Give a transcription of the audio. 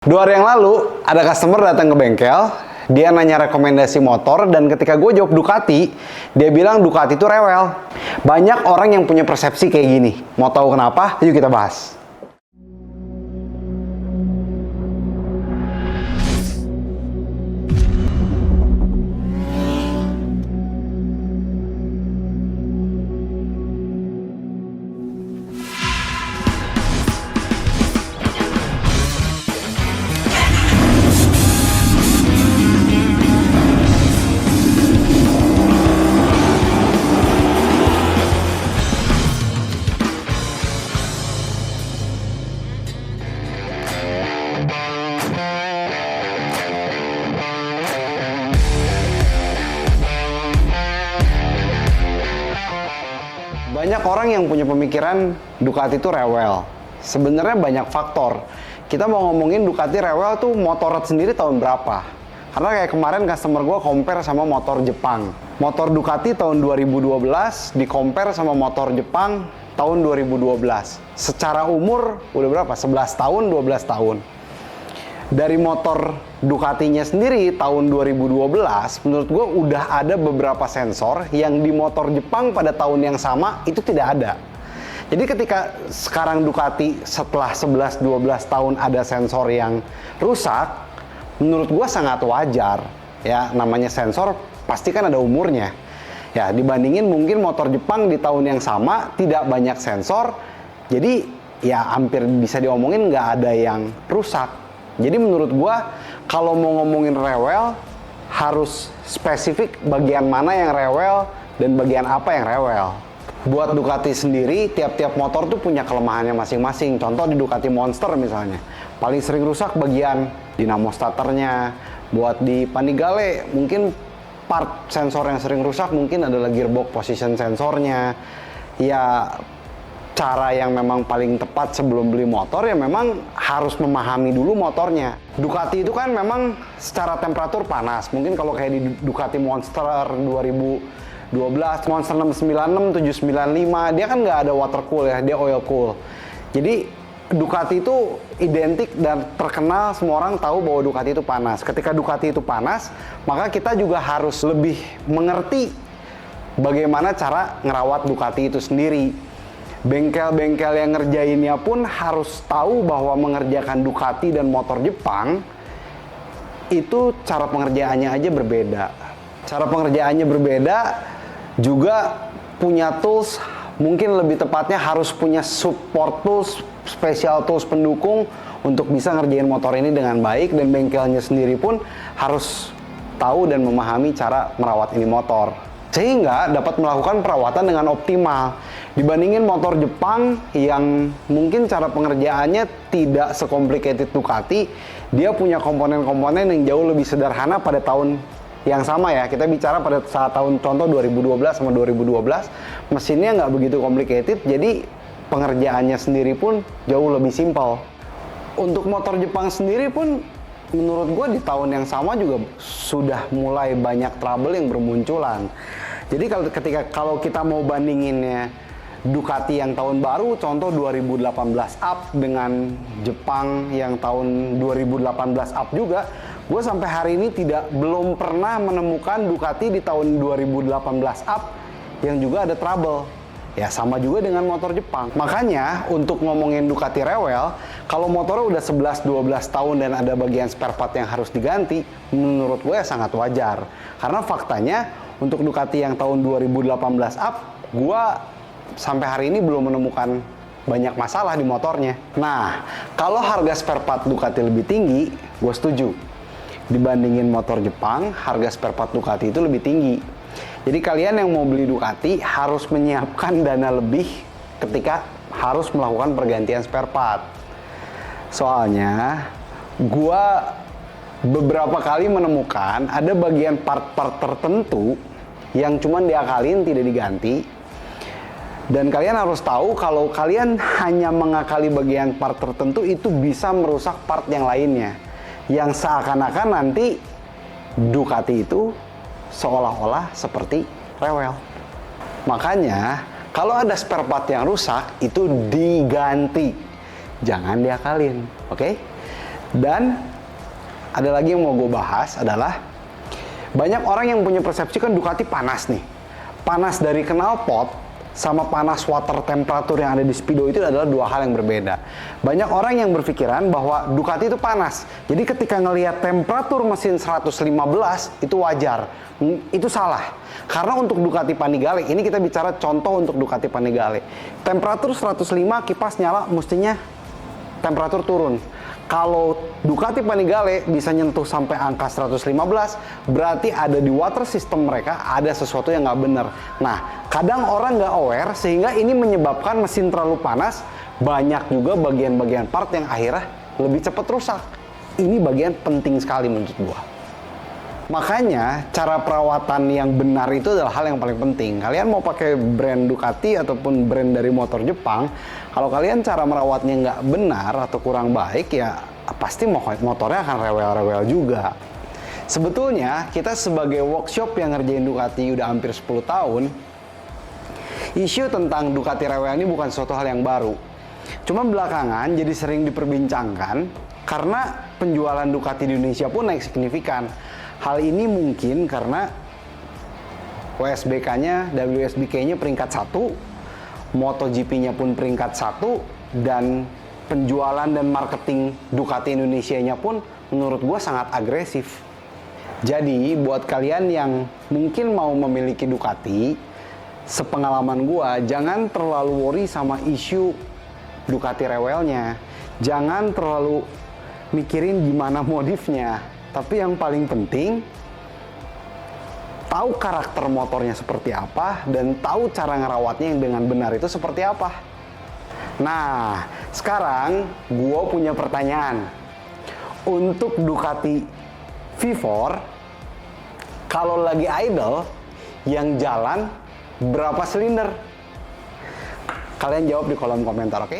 2 hari yang lalu, ada customer datang ke bengkel, dia nanya rekomendasi motor, dan ketika gue jawab Ducati, dia bilang Ducati itu rewel. Banyak orang yang punya persepsi kayak gini. Mau tahu kenapa? Yuk kita bahas. Banyak orang yang punya pemikiran Ducati itu rewel. Sebenarnya banyak faktor. Kita mau ngomongin Ducati rewel tuh motor sendiri tahun berapa? Karena kayak kemarin customer gue compare sama motor Jepang. Motor Ducati tahun 2012 di compare sama motor Jepang tahun 2012. Secara umur udah berapa? 11 tahun, 12 tahun. Dari motor Ducatinya sendiri tahun 2012, menurut gue udah ada beberapa sensor yang di motor Jepang pada tahun yang sama itu tidak ada. Jadi ketika sekarang Ducati setelah 11-12 tahun ada sensor yang rusak, menurut gue sangat wajar. Ya, namanya sensor pasti kan ada umurnya. Ya, dibandingin mungkin motor Jepang di tahun yang sama tidak banyak sensor, jadi ya hampir bisa diomongin nggak ada yang rusak. Jadi menurut gua kalau mau ngomongin rewel harus spesifik bagian mana yang rewel dan bagian apa yang rewel. Buat Ducati sendiri tiap-tiap motor tuh punya kelemahannya masing-masing. Contoh di Ducati Monster misalnya, paling sering rusak bagian dinamo starternya. Buat di Panigale mungkin part sensor yang sering rusak mungkin adalah gearbox position sensornya. Ya cara yang memang paling tepat sebelum beli motor ya memang harus memahami dulu motornya. Ducati itu kan memang secara temperatur panas. Mungkin kalau kayak di Ducati Monster 2012, Monster 696, 795, dia kan nggak ada water cool ya, dia oil cool. Jadi Ducati itu identik dan terkenal, semua orang tahu bahwa Ducati itu panas. Ketika Ducati itu panas, maka kita juga harus lebih mengerti bagaimana cara ngerawat Ducati itu sendiri. Bengkel-bengkel yang ngerjainnya pun harus tahu bahwa mengerjakan Ducati dan motor Jepang itu cara pengerjaannya aja berbeda. Cara pengerjaannya berbeda, juga punya tools, mungkin lebih tepatnya harus punya support tools, special tools pendukung untuk bisa ngerjain motor ini dengan baik, dan bengkelnya sendiri pun harus tahu dan memahami cara merawat ini motor, sehingga dapat melakukan perawatan dengan optimal. Dibandingin motor Jepang yang mungkin cara pengerjaannya tidak sekomplikated Ducati, dia punya komponen-komponen yang jauh lebih sederhana pada tahun yang sama ya. Kita bicara pada saat tahun contoh 2012 sama 2012, mesinnya nggak begitu complicated, jadi pengerjaannya sendiri pun jauh lebih simpel. Untuk motor Jepang sendiri pun menurut gue di tahun yang sama juga sudah mulai banyak trouble yang bermunculan. Jadi kalau kita mau bandinginnya Ducati yang tahun baru, contoh 2018 up dengan Jepang yang tahun 2018 up juga, gue sampai hari ini belum pernah menemukan Ducati di tahun 2018 up yang juga ada trouble. Ya sama juga dengan motor Jepang. Makanya untuk ngomongin Ducati rewel, kalau motornya udah 11-12 tahun dan ada bagian spare part yang harus diganti, menurut gue ya sangat wajar. Karena faktanya untuk Ducati yang tahun 2018 up, gue sampai hari ini belum menemukan banyak masalah di motornya. Nah, kalau harga spare part Ducati lebih tinggi, gue setuju. Dibandingin motor Jepang, harga spare part Ducati itu lebih tinggi. Jadi kalian yang mau beli Ducati harus menyiapkan dana lebih ketika harus melakukan pergantian spare part. Soalnya, gue beberapa kali menemukan ada bagian part-part tertentu yang cuman diakalin tidak diganti. Dan kalian harus tahu kalau kalian hanya mengakali bagian part tertentu itu bisa merusak part yang lainnya. Yang seakan-akan nanti Ducati itu seolah-olah seperti rewel. Makanya kalau ada spare part yang rusak itu diganti. Jangan diakalin, oke? Dan ada lagi yang mau gue bahas adalah banyak orang yang punya persepsi kan Ducati panas nih. Panas dari knalpot sama panas water temperatur yang ada di Speedo itu adalah dua hal yang berbeda. Banyak orang yang berpikiran bahwa Ducati itu panas. Jadi ketika ngelihat temperatur mesin 115 itu wajar. Itu salah. Karena untuk Ducati Panigale, ini kita bicara contoh untuk Ducati Panigale. Temperatur 105 kipas nyala mestinya temperatur turun. Kalau Ducati Panigale bisa nyentuh sampai angka 115, berarti ada di water system mereka ada sesuatu yang nggak benar. Nah, kadang orang nggak aware sehingga ini menyebabkan mesin terlalu panas. Banyak juga bagian-bagian part yang akhirnya lebih cepat rusak. Ini bagian penting sekali menurut gua. Makanya cara perawatan yang benar itu adalah hal yang paling penting. Kalian mau pakai brand Ducati ataupun brand dari motor Jepang, kalau kalian cara merawatnya nggak benar atau kurang baik ya pasti motornya akan rewel-rewel juga. Sebetulnya kita sebagai workshop yang ngerjain Ducati udah hampir 10 tahun, isu tentang Ducati rewel ini bukan suatu hal yang baru. Cuma belakangan jadi sering diperbincangkan karena penjualan Ducati di Indonesia pun naik signifikan. Hal ini mungkin karena WSBK-nya, WSBK-nya peringkat 1, MotoGP-nya pun peringkat 1, dan penjualan dan marketing Ducati Indonesia-nya pun menurut gue sangat agresif. Jadi buat kalian yang mungkin mau memiliki Ducati, sepengalaman gue, jangan terlalu worry sama isu Ducati rewelnya. Jangan terlalu mikirin gimana modifnya. Tapi yang paling penting, tahu karakter motornya seperti apa dan tahu cara ngerawatnya yang dengan benar itu seperti apa. Nah, sekarang gue punya pertanyaan. Untuk Ducati V4, kalau lagi idle, yang jalan berapa silinder? Kalian jawab di kolom komentar, oke?